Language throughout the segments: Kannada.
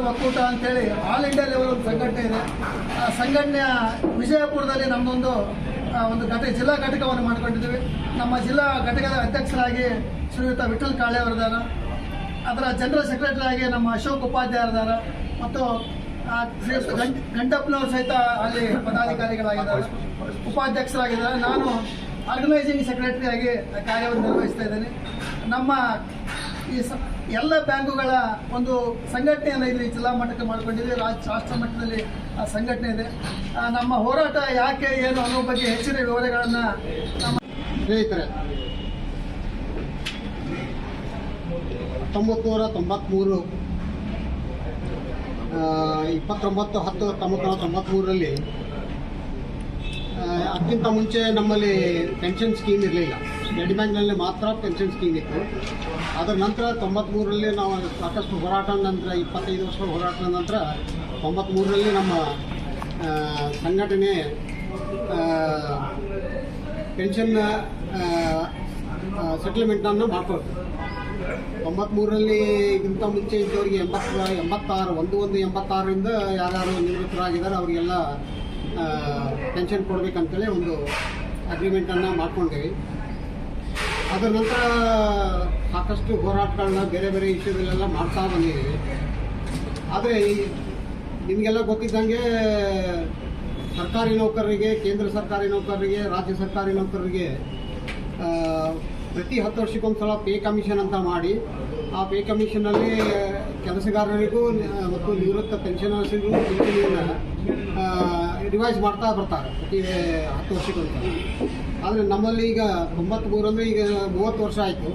ಒಕ್ಕೂಟ ಅಂತೇಳಿ ಆಲ್ ಇಂಡಿಯಾ ಲೆವೆಲ್ ಒಂದು ಸಂಘಟನೆ ಇದೆ. ಆ ಸಂಘಟನೆಯ ವಿಜಯಪುರದಲ್ಲಿ ನಮ್ಮದೊಂದು ಜಿಲ್ಲಾ ಘಟಕವನ್ನು ಮಾಡಿಕೊಂಡಿದ್ದೀವಿ. ನಮ್ಮ ಜಿಲ್ಲಾ ಘಟಕದ ಅಧ್ಯಕ್ಷರಾಗಿ ಶ್ರೀಯುತ ವಿಠಲ್ ಕಾಳೆ ಅವರಿದ್ದಾರ. ಅದರ ಜನರಲ್ ಸೆಕ್ರೆಟರಿ ಆಗಿ ನಮ್ಮ ಅಶೋಕ್ ಉಪಾಧ್ಯಾಯರಿದ್ದಾರೆ ಮತ್ತು ಗಂಟಪ್ಪನವರು ಸಹಿತ ಅಲ್ಲಿ ಪದಾಧಿಕಾರಿಗಳಾಗಿದ್ದಾರೆ, ಉಪಾಧ್ಯಕ್ಷರಾಗಿದ್ದಾರೆ. ನಾನು ಆರ್ಗನೈಸಿಂಗ್ ಸೆಕ್ರೆಟರಿ ಆಗಿ ಕಾರ್ಯವನ್ನು ನಿರ್ವಹಿಸ್ತಾ ಇದ್ದೇನೆ. ನಮ್ಮ ಈ ಎಲ್ಲ ಬ್ಯಾಂಕುಗಳ ಒಂದು ಸಂಘಟನೆಯನ್ನು ಇಲ್ಲಿ ಜಿಲ್ಲಾ ಮಟ್ಟಕ್ಕೆ ಮಾಡಿಕೊಂಡಿದ್ದೀವಿ. ರಾಷ್ಟ್ರ ಮಟ್ಟದಲ್ಲಿ ಆ ಸಂಘಟನೆ ಇದೆ. ನಮ್ಮ ಹೋರಾಟ ಯಾಕೆ ಏನು ಅನ್ನೋ ಬಗ್ಗೆ ಹೆಚ್ಚಿನ ವಿವರಗಳನ್ನು ನಮ್ಮ ಸ್ನೇಹಿತರೆ, 1993 29/10/1993 ಅದಕ್ಕಿಂತ ಮುಂಚೆ ನಮ್ಮಲ್ಲಿ ಪೆನ್ಷನ್ ಸ್ಕೀಮ್ ಇರಲಿಲ್ಲ. ಸ್ಟೇಟ್ ಬ್ಯಾಂಕ್ನಲ್ಲಿ ಮಾತ್ರ ಪೆನ್ಷನ್ ಸ್ಕೀಮ್ ಇತ್ತು. ಅದರ ನಂತರ 93ರಲ್ಲಿ ನಾವು ಸಾಕಷ್ಟು ಹೋರಾಟ ನಂತರ 25 ವರ್ಷಗಳ ಹೋರಾಟದ ನಂತರ 93ರಲ್ಲಿ ನಮ್ಮ ಸಂಘಟನೆ ಪೆನ್ಷನ್ ಸೆಟಲ್ಮೆಂಟನ್ನು ಮಾಡ್ಕೊಳ್ತು. 93ರಲ್ಲಿ ಇಂಥ ಮುಂಚೆ ಇದ್ದವರಿಗೆ 86 ಯಾರ್ಯಾರು ನಿವೃತ್ತರಾಗಿದ್ದಾರೆ ಅವರಿಗೆಲ್ಲ ಪೆನ್ಷನ್ ಕೊಡಬೇಕಂತೇಳಿ ಒಂದು ಅಗ್ರಿಮೆಂಟನ್ನು ಮಾಡ್ಕೊಂಡೇವಿ. ಅದರ ನಂತರ ಸಾಕಷ್ಟು ಹೋರಾಟಗಳನ್ನ ಬೇರೆ ಬೇರೆ ಇಶ್ಯೂದಲ್ಲೆಲ್ಲ ಮಾಡ್ತಾ ಬಂದಿದ್ದೀವಿ. ಆದರೆ ನಿಮಗೆಲ್ಲ ಗೊತ್ತಿದ್ದಂಗೆ ಸರ್ಕಾರಿ ನೌಕರರಿಗೆ, ಕೇಂದ್ರ ಸರ್ಕಾರಿ ನೌಕರರಿಗೆ, ರಾಜ್ಯ ಸರ್ಕಾರಿ ನೌಕರರಿಗೆ ಪ್ರತಿ 10 ವರ್ಷಕ್ಕೊಂದ್ಸಲ ಪೇ ಕಮಿಷನ್ ಅಂತ ಮಾಡಿ, ಆ ಪೇ ಕಮಿಷನಲ್ಲಿ ಕೆಲಸಗಾರರಿಗೂ ಮತ್ತು ನಿವೃತ್ತ ಪೆನ್ಷನರ್ಸಿಗೂ ಪಿಂಚಣಿಯನ್ನು ರಿವೈಸ್ ಮಾಡ್ತಾ ಬರ್ತಾರೆ ಪ್ರತಿ 10 ವರ್ಷಕ್ಕೊಂದ್ಸಲ. ಆದರೆ ನಮ್ಮಲ್ಲಿ ಈಗ 93 ಅಂದರೆ ಈಗ 30 ವರ್ಷ ಆಯಿತು,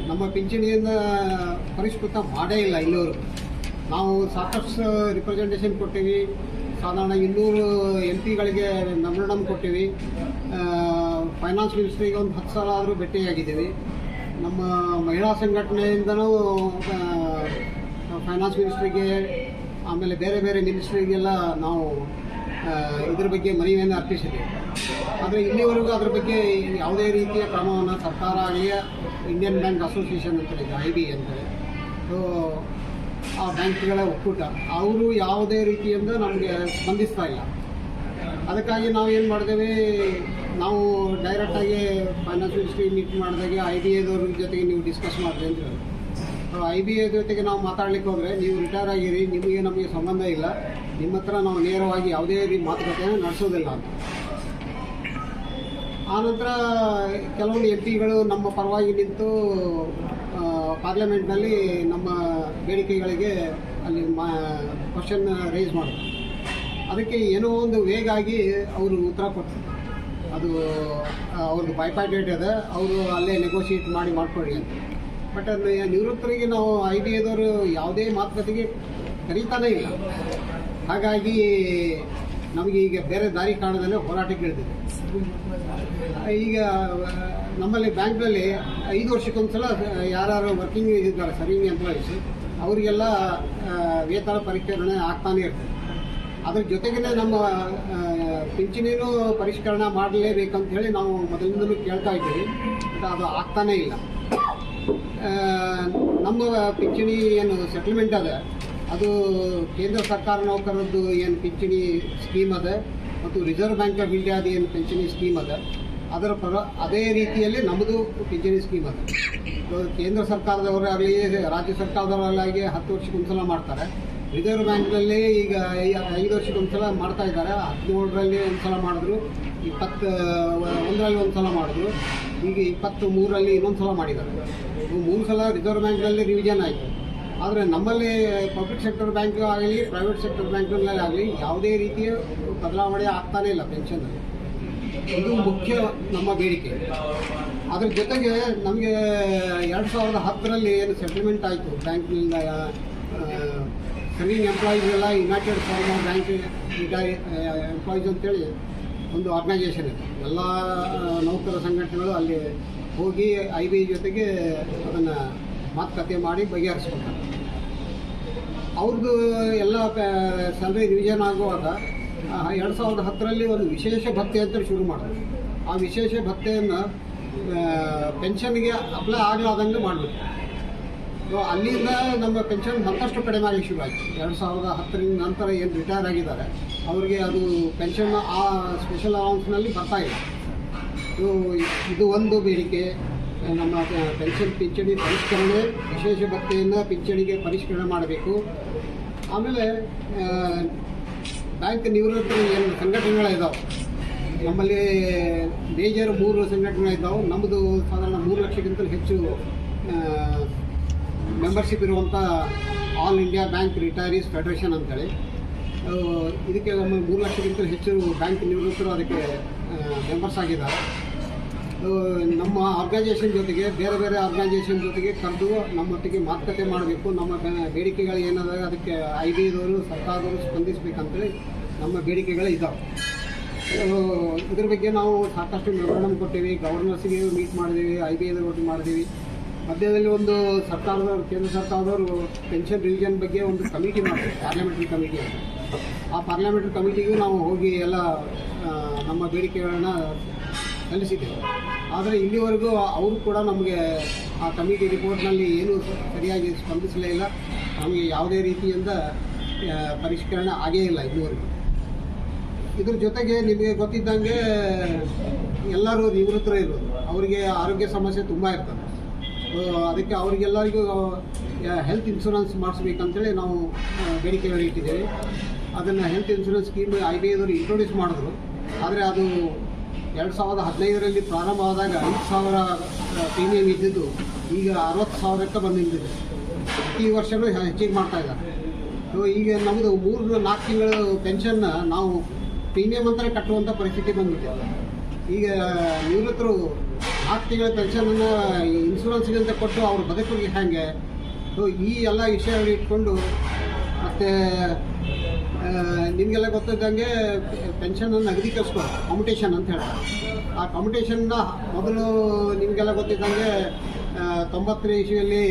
ನಮ್ಮ ಪಿಂಚಣಿಯನ್ನು ಪರಿಷ್ಕೃತ ಮಾಡೇ ಇಲ್ಲ ಇಲ್ಲಿವರೆಗೂ. ನಾವು ಸಾಕಷ್ಟು ರಿಪ್ರೆಸೆಂಟೇಷನ್ ಕೊಟ್ಟಿವಿ. ಸಾಧಾರಣ 200 MP ಗಳಿಗೆ ಮೆಮೊರಂಡಮ್ ಕೊಟ್ಟಿವಿ. ಫೈನಾನ್ಸ್ ಮಿನಿಸ್ಟ್ರಿಗೆ ಒಂದು 10 ಸಲ ಆದರೂ ಭೇಟಿಯಾಗಿದ್ದೀವಿ. ನಮ್ಮ ಮಹಿಳಾ ಸಂಘಟನೆಯಿಂದನೂ ಫೈನಾನ್ಸ್ ಮಿನಿಸ್ಟ್ರಿಗೆ, ಆಮೇಲೆ ಬೇರೆ ಬೇರೆ ಮಿನಿಸ್ಟ್ರಿಗೆಲ್ಲ ನಾವು ಇದ್ರ ಬಗ್ಗೆ ಮನವಿಯನ್ನು ಅರ್ಪಿಸಿದ್ದೀವಿ. ಆದರೆ ಇಲ್ಲಿವರೆಗೂ ಅದ್ರ ಬಗ್ಗೆ ಯಾವುದೇ ರೀತಿಯ ಕ್ರಮವನ್ನು ಸರ್ಕಾರ ಆಗಲಿ, ಇಂಡಿಯನ್ ಬ್ಯಾಂಕ್ ಅಸೋಸಿಯೇಷನ್ ಅಂತೇಳಿ IB ಅಂತೇಳಿ, ಸೊ ಆ ಬ್ಯಾಂಕ್ಗಳ ಒಕ್ಕೂಟ, ಅವರು ಯಾವುದೇ ರೀತಿಯಿಂದ ನಮಗೆ ಸ್ಪಂದಿಸ್ತಾ ಇಲ್ಲ. ಅದಕ್ಕಾಗಿ ನಾವು ಏನು ಮಾಡಿದೇವೆ, ನಾವು ಡೈರೆಕ್ಟಾಗಿ ಫೈನಾನ್ಸ್ ಮಿನಿಸ್ಟ್ರಿ ಮೀಟ್ ಮಾಡಿದಾಗೆ IBAದವ್ರ ಜೊತೆಗೆ ನೀವು ಡಿಸ್ಕಸ್ ಮಾಡಿರಿ ಅಂತ ಹೇಳಿ. IBA ಜೊತೆಗೆ ನಾವು ಮಾತಾಡ್ಲಿಕ್ಕೆ ಹೋದರೆ, ನೀವು ರಿಟೈರ್ ಆಗಿರಿ, ನಿಮಗೆ ನಮಗೆ ಸಂಬಂಧ ಇಲ್ಲ, ನಿಮ್ಮ ಹತ್ರ ನಾವು ನೇರವಾಗಿ ಯಾವುದೇ ರೀತಿ ಮಾತುಕತೆಯನ್ನು ನಡೆಸೋದಿಲ್ಲ ಅಂತ. ಆನಂತರ ಕೆಲವೊಂದು MP ನಮ್ಮ ಪರವಾಗಿ ನಿಂತು ಪಾರ್ಲಿಮೆಂಟ್ನಲ್ಲಿ ನಮ್ಮ ಬೇಡಿಕೆಗಳಿಗೆ ಅಲ್ಲಿ ಕ್ವಶನ್ ರೇಸ್ ಮಾಡಿದ್ರು. ಅದಕ್ಕೆ ಏನೋ ಒಂದು ವೇಗಾಗಿ ಅವರು ಉತ್ತರ ಕೊಟ್ಟರು. ಅದು ಅವ್ರದ್ದು ಬೈಪಾರ್ಟೇಟ್ ಇದೆ, ಅವರು ಅಲ್ಲೇ ನೆಗೋಷಿಯೇಟ್ ಮಾಡಿಕೊಡಿ ಅಂತ. ಬಟ್ ಅದು ನಿವೃತ್ತರಿಗೆ ನಾವು IBAದವರು ಯಾವುದೇ ಮಾತುಕತೆಗೆ ಕರೀತಾನೇ ಇಲ್ಲ. ಹಾಗಾಗಿ ನಮಗೆ ಈಗ ಬೇರೆ ದಾರಿ ಕಾಣದಲ್ಲೇ ಹೋರಾಟಕ್ಕೆ ಇಳಿದಿದೆ. ಈಗ ನಮ್ಮಲ್ಲಿ ಬ್ಯಾಂಕ್ನಲ್ಲಿ 5 ವರ್ಷಕ್ಕೊಂದ್ಸಲ ಯಾರು ವರ್ಕಿಂಗ್ ಇದ್ದಾರೆ, ಸರ್ವಿಂಗ್ ಎಂಪ್ಲಾಯೀಸ್, ಅವರಿಗೆಲ್ಲ ವೇತನ ಪರಿಷ್ಕರಣೆ ಆಗ್ತಾನೆ ಇರ್ತದೆ. ಅದ್ರ ಜೊತೆಗೇ ನಮ್ಮ ಪಿಂಚಣಿನೂ ಪರಿಷ್ಕರಣೆ ಮಾಡಲೇಬೇಕಂತ ಹೇಳಿ ನಾವು ಮೊದಲಿಂದಲೂ ಕೇಳ್ತಾ ಇದ್ದೀವಿ. ಅದು ಆಗ್ತಾನೇ ಇಲ್ಲ. ನಮ್ಮ ಪಿಂಚಣಿ ಏನು ಸೆಟಲ್ಮೆಂಟ್ ಅದ, ಅದು ಕೇಂದ್ರ ಸರ್ಕಾರ ನೌಕರದ್ದು ಏನು ಪಿಂಚಣಿ ಸ್ಕೀಮ್ ಅದ ಮತ್ತು ರಿಸರ್ವ್ ಬ್ಯಾಂಕ್ ಆಫ್ ಇಂಡಿಯಾದ ಏನು ಪಿಂಚಣಿ ಸ್ಕೀಮ್ ಅದ, ಅದರ ಅದೇ ರೀತಿಯಲ್ಲಿ ನಮ್ಮದು ಪಿಂಚಣಿ ಸ್ಕೀಮ್ ಅದ. ಕೇಂದ್ರ ಸರ್ಕಾರದವರಾಗಲಿ ರಾಜ್ಯ ಸರ್ಕಾರದವರಾಗಲಿ 10 ವರ್ಷಕ್ಕೊಂದ್ಸಲ ಮಾಡ್ತಾರೆ. ರಿಸರ್ವ್ ಬ್ಯಾಂಕ್ನಲ್ಲಿ ಈಗ 5 ವರ್ಷಕ್ಕೊಂದ್ಸಲ ಮಾಡ್ತಾ ಇದ್ದಾರೆ. 17ರಲ್ಲಿ ಒಂದು ಸಲ ಮಾಡಿದ್ರು, 21ರಲ್ಲಿ ಒಂದು ಸಲ ಮಾಡಿದ್ರು, ಈಗ 23ರಲ್ಲಿ ಇನ್ನೊಂದು ಸಲ ಮಾಡಿದ್ದಾರೆ. 3 ಸಲ ರಿಸರ್ವ್ ಬ್ಯಾಂಕ್ನಲ್ಲಿ ರಿವಿಷನ್ ಆಯಿತು. ಆದರೆ ನಮ್ಮಲ್ಲಿ ಪಬ್ಲಿಕ್ ಸೆಕ್ಟರ್ ಬ್ಯಾಂಕ್ ಆಗಲಿ ಪ್ರೈವೇಟ್ ಸೆಕ್ಟರ್ ಬ್ಯಾಂಕ್ನಲ್ಲಿ ಆಗಲಿ ಯಾವುದೇ ರೀತಿಯ ಬದಲಾವಣೆ ಆಗ್ತಾನೇ ಇಲ್ಲ ಪೆನ್ಷನ್ನಲ್ಲಿ. ಇದು ಮುಖ್ಯ ನಮ್ಮ ಬೇಡಿಕೆ. ಅದ್ರ ಜೊತೆಗೆ ನಮಗೆ 2010ರಲ್ಲಿ ಏನು ಸೆಟಲ್ಮೆಂಟ್ ಆಯಿತು ಬ್ಯಾಂಕ್ನಿಂದ, ಸರ್ವಿಂಗ್ ಎಂಪ್ಲಾಯೀಸ್ಗೆಲ್ಲ ಯುನೈಟೆಡ್ ಫಾರ್ಮರ್ ಬ್ಯಾಂಕ್ ಎಂಪ್ಲಾಯೀಸ್ ಅಂತೇಳಿ ಒಂದು ಆರ್ಗನೈಜೇಷನ್ ಇದೆ. ಎಲ್ಲ ನೌಕರ ಸಂಘಟನೆಗಳು ಅಲ್ಲಿ ಹೋಗಿ IBA ಜೊತೆಗೆ ಅದನ್ನು ಮಾತುಕತೆ ಮಾಡಿ ಬಗೆಹರಿಸ್ಕೊತಾರೆ. ಅವ್ರದ್ದು ಎಲ್ಲ ಸ್ಯಾಲ್ರಿ ರಿವಿಷನ್ ಆಗುವಾಗ 2010ರಲ್ಲಿ ಒಂದು ವಿಶೇಷ ಭತ್ಯೆ ಅಂತ ಶುರು ಮಾಡಿದ್ರು. ಆ ವಿಶೇಷ ಭತ್ಯೆಯನ್ನು ಪೆನ್ಷನ್ಗೆ ಅಪ್ಲೈ ಆಗಲಾದಂಗೆ ಮಾಡಬೇಕು. ಅಲ್ಲಿಂದ ನಮ್ಮ ಪೆನ್ಷನ್ ಮತ್ತಷ್ಟು ಕಡಿಮೆ ಆಗಿ ಶುರು ಆಯಿತು. 2010 ನಂತರ ಏನು ರಿಟೈರ್ ಆಗಿದ್ದಾರೆ ಅವರಿಗೆ ಅದು ಪೆನ್ಷನ್ ಆ ಸ್ಪೆಷಲ್ ಅಲೌನ್ಸ್ನಲ್ಲಿ ಬರ್ತಾ ಇಲ್ಲ. ಇದು ಒಂದು ಬೇಡಿಕೆ. ನಮ್ಮ ಪೆನ್ಷನ್ ಪಿಂಚಣಿ ಪರಿಷ್ಕರಣೆ, ವಿಶೇಷ ಭತ್ಯೆಯನ್ನು ಪಿಂಚಣಿಗೆ ಪರಿಷ್ಕರಣೆ ಮಾಡಬೇಕು. ಆಮೇಲೆ ಬ್ಯಾಂಕ್ ನಿವೃತ್ತರು ಏನು ಸಂಘಟನೆಗಳಿದ್ದಾವೆ ನಮ್ಮಲ್ಲಿ ಮೇಜರ್ 3 ಸಂಘಟನೆಗಳಿದ್ದಾವೆ. ನಮ್ಮದು ಸಾಧಾರಣ 3 ಲಕ್ಷಕ್ಕಿಂತಲೂ ಹೆಚ್ಚು ಮೆಂಬರ್ಶಿಪ್ ಇರುವಂಥ ಆಲ್ ಇಂಡಿಯಾ ಬ್ಯಾಂಕ್ ರಿಟೈರೀಸ್ ಫೆಡರೇಷನ್ ಅಂತೇಳಿ. ಇದಕ್ಕೆ ನಮ್ಮ 3 ಲಕ್ಷಕ್ಕಿಂತಲೂ ಹೆಚ್ಚು ಬ್ಯಾಂಕ್ ನಿವೃತ್ತರು ಅದಕ್ಕೆ ಮೆಂಬರ್ಸ್ ಆಗಿದ್ದಾರೆ. ನಮ್ಮ ಆರ್ಗನೈಜೇಷನ್ ಜೊತೆಗೆ ಬೇರೆ ಬೇರೆ ಆರ್ಗನೈಜೇಷನ್ ಜೊತೆಗೆ ಕರೆದು ನಮ್ಮೊಟ್ಟಿಗೆ ಮಾತುಕತೆ ಮಾಡಬೇಕು. ನಮ್ಮ ಬೇಡಿಕೆಗಳು ಏನಾದ ಅದಕ್ಕೆ IBAದವರು ಸರ್ಕಾರದವರು ಸ್ಪಂದಿಸಬೇಕಂತೇಳಿ ನಮ್ಮ ಬೇಡಿಕೆಗಳು ಇದ್ದಾವೆ. ಇದ್ರ ಬಗ್ಗೆ ನಾವು ಸಾಕಷ್ಟು ಮೆಮೊರಂಡಮ್ ಕೊಟ್ಟಿವಿ, ಗವರ್ನರ್ಸ್ಗೆ ಮೀಟ್ ಮಾಡಿದ್ದೀವಿ, IBAದವ್ರು ಒಟ್ಟಿಗೆ ಮಾಡಿದ್ದೀವಿ. ಮಧ್ಯದಲ್ಲಿ ಒಂದು ಸರ್ಕಾರದವರು, ಕೇಂದ್ರ ಸರ್ಕಾರದವರು ಪೆನ್ಷನ್ ರಿವಿಷನ್ ಬಗ್ಗೆ ಒಂದು ಕಮಿಟಿ ಮಾಡಿದ್ರು, ಪಾರ್ಲಿಮೆಂಟ್ರಿ ಕಮಿಟಿ ಅಂತ. ಆ ಪಾರ್ಲಿಮೆಂಟ್ರಿ ಕಮಿಟಿಗೂ ನಾವು ಹೋಗಿ ಎಲ್ಲ ನಮ್ಮ ಬೇಡಿಕೆಗಳನ್ನು ಸಲ್ಲಿಸಿದ್ದೇವೆ. ಆದರೆ ಇಲ್ಲಿವರೆಗೂ ಅವರು ಕೂಡ ನಮಗೆ ಆ ಕಮಿಟಿ ರಿಪೋರ್ಟ್ನಲ್ಲಿ ಏನೂ ಸರಿಯಾಗಿ ಸ್ಪಂದಿಸಲೇ ಇಲ್ಲ. ನಮಗೆ ಯಾವುದೇ ರೀತಿಯಿಂದ ಪರಿಷ್ಕರಣೆ ಆಗೇ ಇಲ್ಲ ಇಲ್ಲಿವರೆಗೂ. ಇದ್ರ ಜೊತೆಗೆ ನಿಮಗೆ ಗೊತ್ತಿದ್ದಂಗೆ ಎಲ್ಲರೂ ನಿವೃತ್ತರು ಇರೋದು, ಅವರಿಗೆ ಆರೋಗ್ಯ ಸಮಸ್ಯೆ ತುಂಬ ಇರ್ತದೆ. ಅದಕ್ಕೆ ಅವರಿಗೆಲ್ಲರಿಗೂ ಹೆಲ್ತ್ ಇನ್ಶೂರೆನ್ಸ್ ಮಾಡಿಸ್ಬೇಕಂತೇಳಿ ನಾವು ಬೇಡಿಕೆಗಳು ಇಟ್ಟಿದ್ದೇವೆ. ಅದನ್ನು ಹೆಲ್ತ್ ಇನ್ಶೂರೆನ್ಸ್ ಸ್ಕೀಮ್ IBAದವರು ಇಂಟ್ರೊಡ್ಯೂಸ್ ಮಾಡಿದ್ರು. ಆದರೆ ಅದು 2015ರಲ್ಲಿ ಪ್ರಾರಂಭವಾದಾಗ 5,000 ಪ್ರೀಮಿಯಂ ಇದ್ದಿದ್ದು ಈಗ 60,000ಕ್ಕೆ ಬಂದು ನಿಂತಿದೆ. ಪ್ರತಿ ವರ್ಷವೂ ಹೆಚ್ಚಿಗೆ ಮಾಡ್ತಾ ಇದ್ದಾರೆ. ಈಗ ನಮ್ಮದು 3-4 ತಿಂಗಳ ಪೆನ್ಷನ್ನ ನಾವು ಪ್ರೀಮಿಯಂ ಅಂತಲೇ ಕಟ್ಟುವಂಥ ಪರಿಸ್ಥಿತಿ ಬಂದಿದೆ. ಈಗ ನಿವೃತ್ತರು 4 ತಿಂಗಳ ಪೆನ್ಷನನ್ನು ಇನ್ಶೂರೆನ್ಸ್ಗಿಂತ ಕೊಟ್ಟು ಅವ್ರ ಬದುಕಿಗೆ ಹೇಗೆ, ಈ ಎಲ್ಲ ವಿಷಯಗಳು ಇಟ್ಕೊಂಡು ಮತ್ತು ನಿಮಗೆಲ್ಲ ಗೊತ್ತಿದ್ದಂಗೆ ಪೆನ್ಷನನ್ನು ನಗದೀಕರಿಸ್ಬೋದು, ಕಾಂಪಿಟೇಷನ್ ಅಂತ ಹೇಳ್ತಾರೆ. ಆ ಕಾಂಪಿಟೇಷನ್ನ ಮೊದಲು ನಿಮಗೆಲ್ಲ ಗೊತ್ತಿದ್ದಂಗೆ 90ರ ಇಸ್ವಿಯಲ್ಲಿ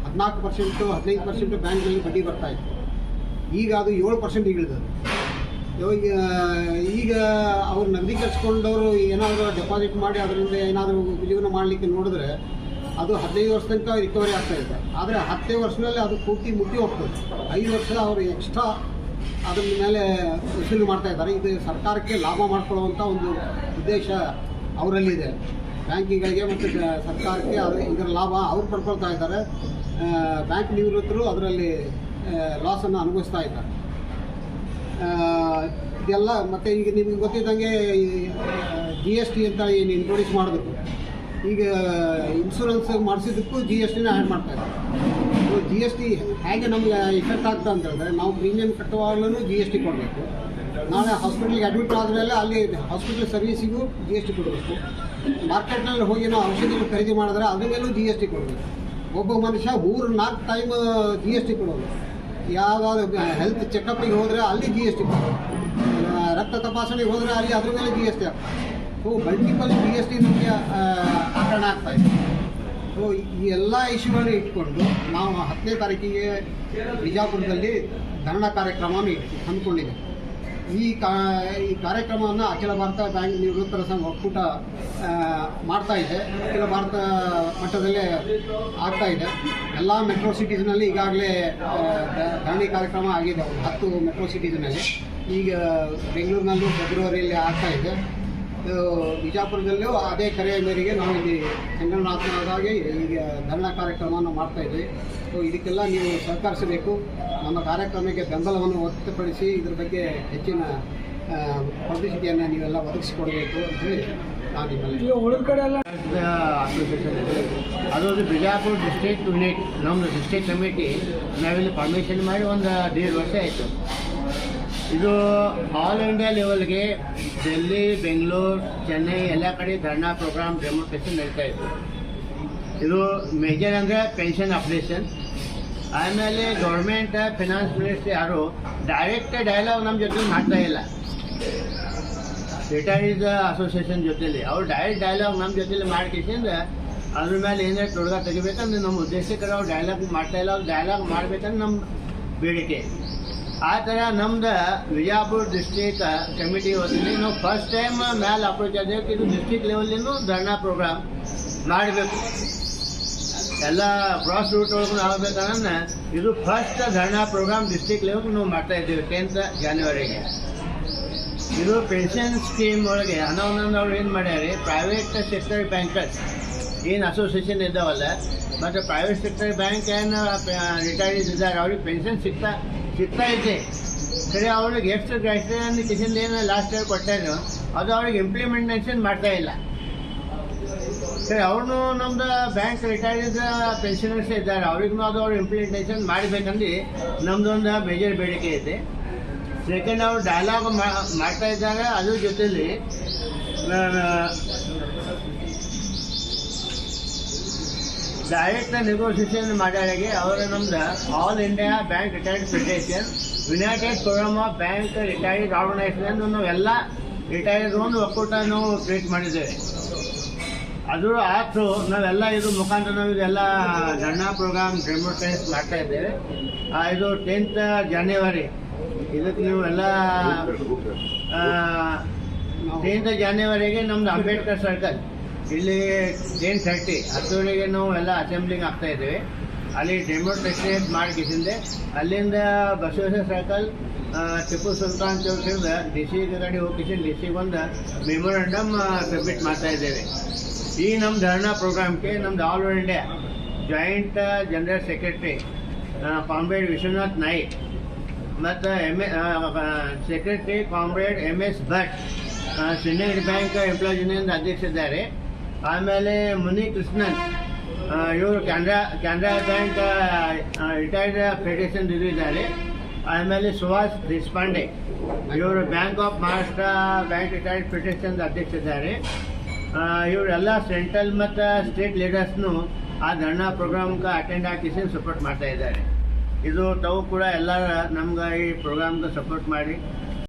14%, 15% ಬ್ಯಾಂಕ್ನಲ್ಲಿ ಬಡ್ಡಿ ಬರ್ತಾಯಿತ್ತು. ಈಗ ಅದು 7% ಇಳಿದದು. ಈಗ ಅವ್ರು ನಗದೀಕರಿಸ್ಕೊಂಡವರು ಏನಾದರೂ ಡೆಪಾಸಿಟ್ ಮಾಡಿ ಅದರಿಂದ ಏನಾದರೂ ಜೀವನ ಮಾಡಲಿಕ್ಕೆ ನೋಡಿದ್ರೆ ಅದು 15 ವರ್ಷ ತನಕ ರಿಕವರಿ ಆಗ್ತಾಯಿದೆ. ಆದರೆ 10 ವರ್ಷದಲ್ಲಿ ಅದು ಪೂರ್ತಿ ಮುಟ್ಟಿ ಹೋಗ್ತದೆ. 5 ವರ್ಷ ಅವರು ಎಕ್ಸ್ಟ್ರಾ ಅದ್ರ ಮೇಲೆ ವಸೂಲಿ ಮಾಡ್ತಾ ಇದ್ದಾರೆ. ಇದು ಸರ್ಕಾರಕ್ಕೆ ಲಾಭ ಮಾಡ್ಕೊಳ್ಳುವಂಥ ಒಂದು ಉದ್ದೇಶ ಅವರಲ್ಲಿದೆ. ಬ್ಯಾಂಕಿಗಳಿಗೆ ಮತ್ತು ಸರ್ಕಾರಕ್ಕೆ ಇದರ ಲಾಭ ಅವ್ರು ಪಡ್ಕೊಳ್ತಾ ಇದ್ದಾರೆ. ಬ್ಯಾಂಕ್ ನಿವೃತ್ತರು ಅದರಲ್ಲಿ ಲಾಸನ್ನು ಅನುಭವಿಸ್ತಾ ಇದ್ದಾರೆ. ಇದೆಲ್ಲ ಮತ್ತು ಈಗ ನಿಮಗೆ ಗೊತ್ತಿದ್ದಂಗೆ GST ಅಂತ ಏನು ಇಂಟ್ರೊಡ್ಯೂಸ್ ಮಾಡಿದ್ರು. ಈಗ ಇನ್ಶೂರೆನ್ಸ್ ಮಾಡಿಸಿದ್ದಕ್ಕೂ GSTನ ಆ್ಯಡ್ ಮಾಡ್ತಾಯಿದ್ದಾರೆ. GST ಹೇಗೆ ನಮಗೆ ಇಫೆಕ್ಟ್ ಆಗ್ತದೆ ಅಂತ ಹೇಳಿದ್ರೆ, ನಾವು ಪ್ರೀಮಿಯಂ ಕಟ್ಟುವಾಗಲೂ GST ಕೊಡಬೇಕು. ನಾಳೆ ಹಾಸ್ಪಿಟ್ಲಿಗೆ ಅಡ್ಮಿಟ್ ಆದಮೇಲೆ ಅಲ್ಲಿ ಹಾಸ್ಪಿಟಲ್ ಸರ್ವಿಸಿಗೂ GST ಕೊಡಬೇಕು. ಮಾರ್ಕೆಟ್ನಲ್ಲಿ ಹೋಗಿ ನಾವು ಔಷಧಿಗಳು ಖರೀದಿ ಮಾಡಿದ್ರೆ ಅದ್ರ ಮೇಲೂ GST ಕೊಡಬೇಕು. ಒಬ್ಬ ಮನುಷ್ಯ 3-4 ಟೈಮ್ GST ಕೊಡೋದು. ಯಾವುದಾದ್ರು ಹೆಲ್ತ್ ಚೆಕಪ್ಪಿಗೆ ಹೋದರೆ ಅಲ್ಲಿ GST ಕೊಡೋದು. ರಕ್ತ ತಪಾಸಣೆಗೆ ಹೋದರೆ ಅಲ್ಲಿ ಅದ್ರ ಮೇಲೆ GST ಆಗ್ತದೆ. ಮಲ್ಟಿಪಲ್ GST ನಮಗೆ ಆಕರಣ ಆಗ್ತಾಯಿದೆ. ಈ ಎಲ್ಲ ಇಶ್ಯೂಗಳನ್ನ ಇಟ್ಕೊಂಡು ನಾವು 10ನೇ ತಾರೀಕಿಗೆ ಬಿಜಾಪುರದಲ್ಲಿ ಧರಣಾ ಕಾರ್ಯಕ್ರಮವನ್ನು ಹಮ್ಮಿಕೊಂಡಿದ್ದೇವೆ. ಈ ಕಾರ್ಯಕ್ರಮವನ್ನು ಅಖಿಲ ಭಾರತ ಬ್ಯಾಂಕ್ ನಿವೃತ್ತರ ಸಂಘ ಒಕ್ಕೂಟ ಮಾಡ್ತಾ ಇದೆ. ಅಖಿಲ ಭಾರತ ಮಟ್ಟದಲ್ಲೇ ಆಗ್ತಾ ಇದೆ. ಎಲ್ಲ ಮೆಟ್ರೋ ಸಿಟೀಸ್ನಲ್ಲಿ ಈಗಾಗಲೇ ಧರಣಿ ಕಾರ್ಯಕ್ರಮ ಆಗಿದೆ. 10 ಮೆಟ್ರೋ ಸಿಟೀಸ್ನಲ್ಲಿ. ಈಗ ಬೆಂಗಳೂರಿನಲ್ಲೂ ಫೆಬ್ರವರಿಯಲ್ಲಿ ಆಗ್ತಾ ಇದೆ. ಬಿಜಾಪುರದಲ್ಲೂ ಅದೇ ಕರೆಯ ಮೇರೆಗೆ ನಾವು ಇಲ್ಲಿ ಸಂಗಮನಾಥನಾಗಿ ಈಗ ಧರಣಾ ಕಾರ್ಯಕ್ರಮವನ್ನು ಮಾಡ್ತಾಯಿದ್ವಿ. ಇದಕ್ಕೆಲ್ಲ ನೀವು ಸಹಕರಿಸಬೇಕು. ನಮ್ಮ ಕಾರ್ಯಕ್ರಮಕ್ಕೆ ಬೆಂಬಲವನ್ನು ವ್ಯಕ್ತಪಡಿಸಿ ಇದ್ರ ಬಗ್ಗೆ ಹೆಚ್ಚಿನ ಪಬ್ಲಿಸಿಟಿಯನ್ನು ನೀವೆಲ್ಲ ಒದಗಿಸಿಕೊಡಬೇಕು ಅಂತ ಹೇಳಿ ನಾನು ನಿಮ್ಮಲ್ಲಿ ಉಳಿದ ಕಡೆ ಎಲ್ಲ ಅಸೋಸಿಯೇಷನ್ ಇದೆ. ಅದೊಂದು ಬಿಜಾಪುರ ಡಿಸ್ಟ್ರಿಕ್ಟ್ ಯೂನಿಟ್ ನಮ್ಮದು ಡಿಸ್ಟ್ರಿಕ್ಟ್ ಕಮಿಟಿ ನಾವಿಲ್ಲಿ ಪರ್ಮಿಷನ್ ಮಾಡಿ ಒಂದು 1.5 ವರ್ಷ ಆಯಿತು. ಇದು ಆಲ್ ಇಂಡಿಯಾ ಲೆವೆಲ್ಗೆ ಡೆಲ್ಲಿ, ಬೆಂಗಳೂರು, ಚೆನ್ನೈ ಎಲ್ಲ ಕಡೆ ಧರ್ನಾ ಪ್ರೋಗ್ರಾಮ್ ಡೆಮೋನ್ಸ್ಟ್ರೇಷನ್ ನಡೀತಾ ಇತ್ತು. ಇದು ಮೇಜರ್ ಅಂದರೆ ಪೆನ್ಷನ್ ಅಪ್ಡೇಷನ್. ಆಮೇಲೆ ಗೌರ್ಮೆಂಟ್ ಫಿನಾನ್ಸ್ ಮಿನಿಸ್ಟ್ರಿ ಯಾರು ಡೈರೆಕ್ಟ್ ಡೈಲಾಗ್ ನಮ್ಮ ಜೊತೆ ಮಾಡ್ತಾ ಇಲ್ಲ. ರಿಟೈರ್ಡ್ ಅಸೋಸಿಯೇಷನ್ ಜೊತೆಲಿ ಅವ್ರು ಡೈರೆಕ್ಟ್ ಡೈಲಾಗ್ ನಮ್ಮ ಜೊತೆಲಿ ಮಾಡ್ಕೇಸಿಂದ ಅದ್ರ ಮೇಲೆ ಏನಾದ್ರು ತೊಡಗ ತೆಗಿಬೇಕಂದ್ರೆ ನಮ್ಮ ಉದ್ದೇಶಕರು ಅವ್ರು ಡೈಲಾಗ್ ಮಾಡ್ತಾ ಇಲ್ಲ. ಅವ್ರು ಡೈಲಾಗ್ ಮಾಡ್ಬೇಕಂದ್ರೆ ನಮ್ಮ ಬೇಡಿಕೆ. ಆ ಥರ ನಮ್ದು ವಿಜಯಪುರ ಡಿಸ್ಟ್ರಿಕ್ಟ್ ಕಮಿಟಿ ವತಿಯಿಂದ ನಾವು ಫಸ್ಟ್ ಟೈಮ್ ಮೇಲೆ ಅಪ್ರೋಚ್ ಆದೇವೆ. ಇದು ಡಿಸ್ಟ್ರಿಕ್ಟ್ ಲೆವೆಲಿನೂ ಧರ್ನಾ ಪ್ರೋಗ್ರಾಮ್ ಮಾಡಬೇಕು. ಎಲ್ಲ ಕ್ರಾಸ್ ರೂಟ್ ಒಳಗೂ ಆಗ್ಬೇಕಂದ್ರೆ ಇದು ಫಸ್ಟ್ ಧರ್ನಾ ಪ್ರೋಗ್ರಾಮ್ ಡಿಸ್ಟ್ರಿಕ್ಟ್ ಲೆವೆಲ್ ನಾವು ಮಾಡ್ತಾ ಇದ್ದೀವಿ 10th ಜನವರಿಗೆ. ಇದು ಪೆನ್ಷನ್ ಸ್ಕೀಮ್ ಒಳಗೆ ಹಣವನ್ನು ಅವ್ರು ಏನು ಮಾಡ್ಯಾರೆ, ಪ್ರೈವೇಟ್ ಸೆಕ್ಟರ್ ಬ್ಯಾಂಕರ್ಸ್ ಏನು ಅಸೋಸಿಯೇಷನ್ ಇದ್ದಾವಲ್ಲ, ಮತ್ತು ಪ್ರೈವೇಟ್ ಸೆಕ್ಟರ್ ಬ್ಯಾಂಕ್ ಏನು ರಿಟೈರ್ಡೀಸ್ ಇದ್ದಾರೆ, ಅವ್ರಿಗೆ ಪೆನ್ಷನ್ ಸಿಗ್ತಾ ಇದೆ. ಸರಿ, ಅವ್ರಿಗೆ ಎಷ್ಟು ಗ್ರಾಸ್ಟೇಷನ್ ಏನು ಲಾಸ್ಟ್ ಇಯರ್ ಕೊಟ್ಟಾರೋ ಅದು ಅವ್ರಿಗೆ ಇಂಪ್ಲಿಮೆಂಟೇಷನ್ ಮಾಡ್ತಾ ಇಲ್ಲ. ಸರಿ, ಅವ್ರನ್ನೂ ನಮ್ದು ಬ್ಯಾಂಕ್ ರಿಟೈರ್ಡ್ ಪೆನ್ಷನರ್ಸ್ ಇದ್ದಾರೆ, ಅವ್ರಿಗೂ ಅದು ಅವ್ರು ಇಂಪ್ಲಿಮೆಂಟೇಷನ್ ಮಾಡಬೇಕಂದು ನಮ್ದೊಂದು ಮೇಜರ್ ಬೇಡಿಕೆ ಇದೆ. ಸೆಕೆಂಡ್, ಅವ್ರು ಡೈಲಾಗ್ ಮಾಡ್ತಾ ಇದ್ದಾರೆ, ಅದ್ರ ಜೊತೆಲಿ ಡೈರೆಕ್ಟ್ ನೆಗೋಸಿಯೇಷನ್ ಮಾಡ್ಯಾಗೆ ಅವರು ನಮ್ದು all India bank retired federation, united forum of bank retired organisation, ನಾವೆಲ್ಲ ರಿಟೈರ್ಡ್ ಒಂದು ಒಕ್ಕೂಟ ನಾವು ಕ್ರಿಯೇಟ್ ಮಾಡಿದ್ದೇವೆ. ಅದು ಆಯ್ತು, ನಾವೆಲ್ಲ ಇದು ಮುಖಾಂತರ ನಾವು ಇದೆಲ್ಲ ಧರ್ನಾ ಪ್ರೋಗ್ರಾಮ್ ಡೆಮೋನ್ಸ್ಟ್ರೇಟ್ ಮಾಡ್ತಾ ಇದ್ದೇವೆ. ಇದು 10th ಜನವರಿ, ಇದಕ್ಕೆ ನೀವು ಎಲ್ಲ 10th ಜನವರಿಗೆ ನಮ್ದು ಅಂಬೇಡ್ಕರ್ ಸರ್ಕಲ್ ಇಲ್ಲಿ 10:30 10ವರೆಗೆ ನಾವು ಎಲ್ಲ ಅಸೆಂಬ್ಲಿಂಗ್ ಆಗ್ತಾ ಇದ್ದೇವೆ. ಅಲ್ಲಿ ಡೆಮೋನ್ಸ್ಟ್ರೇಷನ್ ಮಾಡಿಸಿಂದೆ ಅಲ್ಲಿಂದ ಬಸವೇಶ್ವರ ಸರ್ಕಲ್ ಟಿಪ್ಪು ಸುಲ್ತಾನ್ ಚೌಕಿಂದ ಡಿ.ಸಿ ಕಡೆ ಹೋಗಿ ಡಿ.ಸಿ ಒಂದು ಮೆಮೊರಂಡಮ್ ಸಬ್ಮಿಟ್ ಮಾಡ್ತಾ ಇದ್ದೇವೆ. ಈ ನಮ್ಮ ಧರ್ನಾ ಪ್ರೋಗ್ರಾಮ್ಗೆ ನಮ್ದು all over India joint general secretary comrade Vishwanath Naik ಮತ್ತು secretary comrade MS Bhat, syndicate bank employees union ಅಧ್ಯಕ್ಷರಿದ್ದಾರೆ. ಆಮೇಲೆ ಮುನಿ ಕೃಷ್ಣನ್, ಇವರು ಕೆನರಾ ಬ್ಯಾಂಕ್ ರಿಟೈರ್ಡ್ ಫೆಡರೇಷನ್ ಇದ್ದಾರೆ. ಆಮೇಲೆ ಸುಹಾಸ್ ದೇಶಪಾಂಡೆ, ಇವರು bank of Maharashtra bank retired federation ಅಧ್ಯಕ್ಷರಿದ್ದಾರೆ. ಇವರೆಲ್ಲ ಸೆಂಟ್ರಲ್ ಮತ್ತು ಸ್ಟೇಟ್ ಲೀಡರ್ಸ್ನು ಆ ಧರ್ನಾ ಪ್ರೋಗ್ರಾಮ್ಗೆ ಅಟೆಂಡ್ ಹಾಕಿ ಸಪೋರ್ಟ್ ಮಾಡ್ತಾ ಇದ್ದಾರೆ. ಇದು ತಾವು ಕೂಡ ಎಲ್ಲ ನಮ್ಗೆ ಈ ಪ್ರೋಗ್ರಾಮ್ಗೆ ಸಪೋರ್ಟ್ ಮಾಡಿ